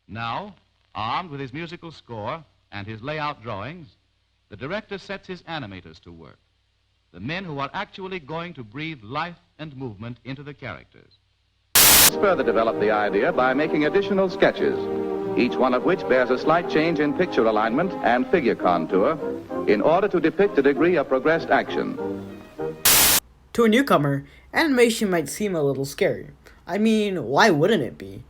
Now, armed with his musical score and his layout drawings, the director sets his animators to work, the men who are actually going to breathe life and movement into the characters. Let's further develop the idea by making additional sketches, each one of which bears a slight change in picture alignment and figure contour in order to depict a degree of progressed action. To a newcomer, animation might seem a little scary. I mean, why wouldn't it be?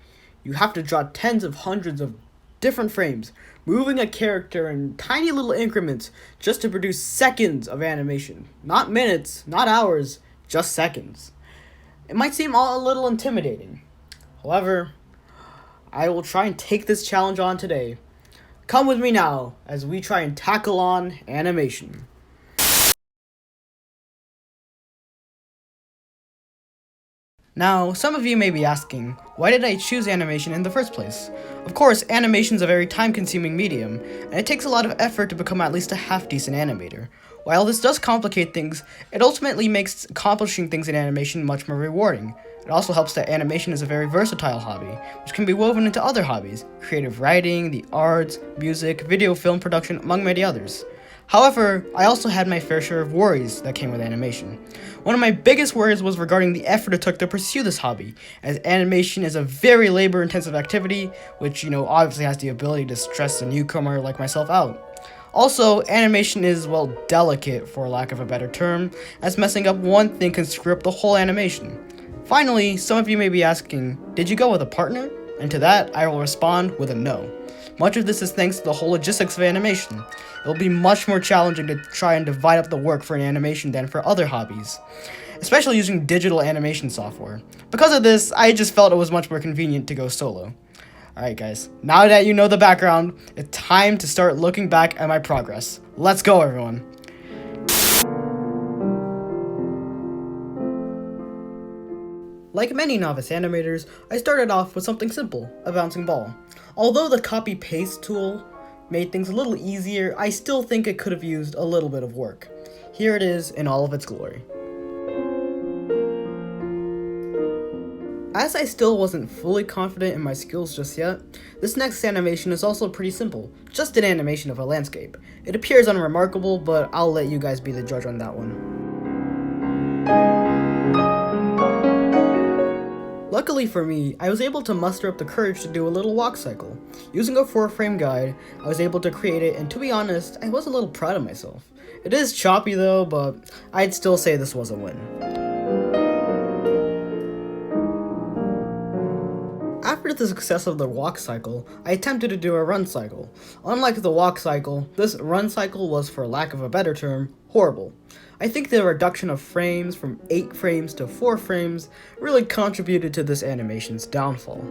You have to draw tens of hundreds of different frames, moving a character in tiny little increments just to produce seconds of animation. Not minutes, not hours, just seconds. It might seem all a little intimidating. However, I will try and take this challenge on today. Come with me now as we try and tackle on animation. Now, some of you may be asking, why did I choose animation in the first place? Of course, animation is a very time-consuming medium, and it takes a lot of effort to become at least a half-decent animator. While this does complicate things, it ultimately makes accomplishing things in animation much more rewarding. It also helps that animation is a very versatile hobby, which can be woven into other hobbies, creative writing, the arts, music, video film production, among many others. However, I also had my fair share of worries that came with animation. One of my biggest worries was regarding the effort it took to pursue this hobby, as animation is a very labor-intensive activity, which, obviously has the ability to stress a newcomer like myself out. Also, animation is, delicate, for lack of a better term, as messing up one thing can screw up the whole animation. Finally, some of you may be asking, did you go with a partner? And to that, I will respond with a no. Much of this is thanks to the whole logistics of animation. It will be much more challenging to try and divide up the work for an animation than for other hobbies, especially using digital animation software. Because of this, I just felt it was much more convenient to go solo. Alright guys, now that you know the background, it's time to start looking back at my progress. Let's go everyone! Like many novice animators, I started off with something simple, a bouncing ball. Although the copy-paste tool made things a little easier, I still think it could have used a little bit of work. Here it is in all of its glory. As I still wasn't fully confident in my skills just yet, this next animation is also pretty simple, just an animation of a landscape. It appears unremarkable, but I'll let you guys be the judge on that one. Luckily for me, I was able to muster up the courage to do a little walk cycle. Using a 4-frame guide, I was able to create it, and to be honest, I was a little proud of myself. It is choppy though, but I'd still say this was a win. After the success of the walk cycle, I attempted to do a run cycle. Unlike the walk cycle, this run cycle was, for lack of a better term, horrible. I think the reduction of frames from 8 frames to 4 frames really contributed to this animation's downfall.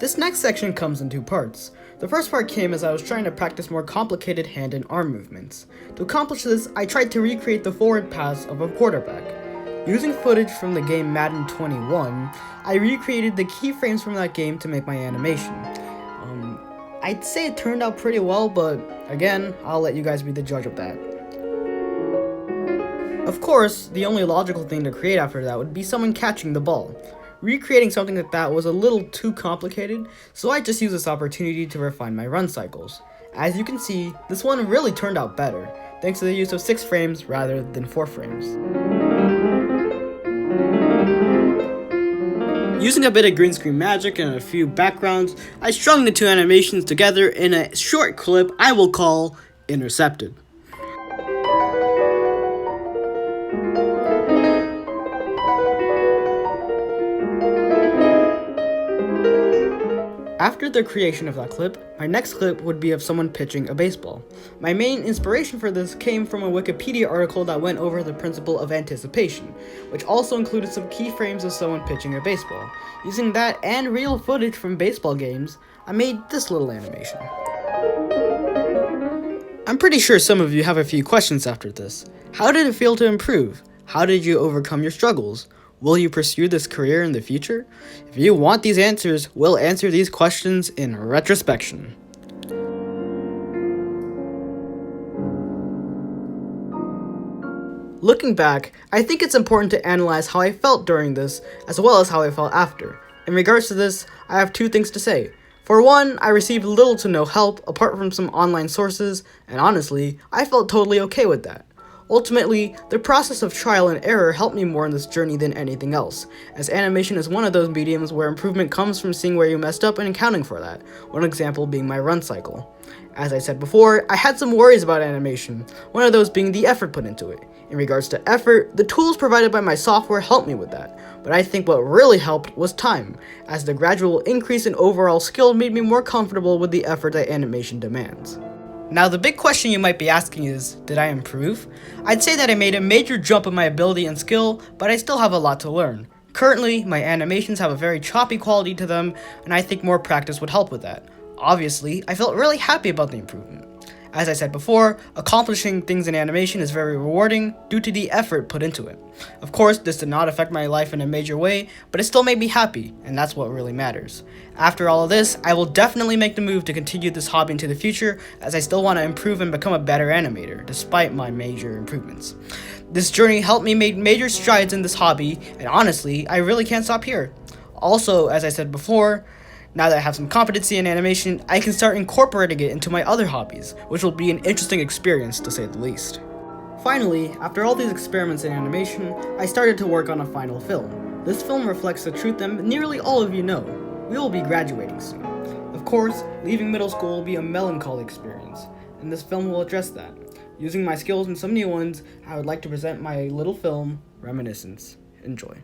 This next section comes in 2 parts. The first part came as I was trying to practice more complicated hand and arm movements. To accomplish this, I tried to recreate the forward pass of a quarterback. Using footage from the game Madden 21, I recreated the keyframes from that game to make my animation. I'd say it turned out pretty well, but again, I'll let you guys be the judge of that. Of course, the only logical thing to create after that would be someone catching the ball. Recreating something like that was a little too complicated, so I just used this opportunity to refine my run cycles. As you can see, this one really turned out better, thanks to the use of 6 frames rather than 4 frames. Using a bit of green screen magic and a few backgrounds, I strung the 2 animations together in a short clip I will call Intercepted. After the creation of that clip, my next clip would be of someone pitching a baseball. My main inspiration for this came from a Wikipedia article that went over the principle of anticipation, which also included some keyframes of someone pitching a baseball. Using that and real footage from baseball games, I made this little animation. I'm pretty sure some of you have a few questions after this. How did it feel to improve? How did you overcome your struggles? Will you pursue this career in the future? If you want these answers, we'll answer these questions in retrospection. Looking back, I think it's important to analyze how I felt during this, as well as how I felt after. In regards to this, I have two things to say. For one, I received little to no help apart from some online sources, and honestly, I felt totally okay with that. Ultimately, the process of trial and error helped me more in this journey than anything else, as animation is one of those mediums where improvement comes from seeing where you messed up and accounting for that, one example being my run cycle. As I said before, I had some worries about animation, one of those being the effort put into it. In regards to effort, the tools provided by my software helped me with that, but I think what really helped was time, as the gradual increase in overall skill made me more comfortable with the effort that animation demands. Now the big question you might be asking is, did I improve? I'd say that I made a major jump in my ability and skill, but I still have a lot to learn. Currently, my animations have a very choppy quality to them, and I think more practice would help with that. Obviously, I felt really happy about the improvement. As I said before, accomplishing things in animation is very rewarding due to the effort put into it. Of course, this did not affect my life in a major way, but it still made me happy, and that's what really matters. After all of this, I will definitely make the move to continue this hobby into the future, as I still want to improve and become a better animator, despite my major improvements. This journey helped me make major strides in this hobby, and honestly, I really can't stop here. Also, as I said before, now that I have some competency in animation, I can start incorporating it into my other hobbies, which will be an interesting experience to say the least. Finally, after all these experiments in animation, I started to work on a final film. This film reflects the truth that nearly all of you know. We will be graduating soon. Of course, leaving middle school will be a melancholy experience, and this film will address that. Using my skills and some new ones, I would like to present my little film, Reminiscence. Enjoy.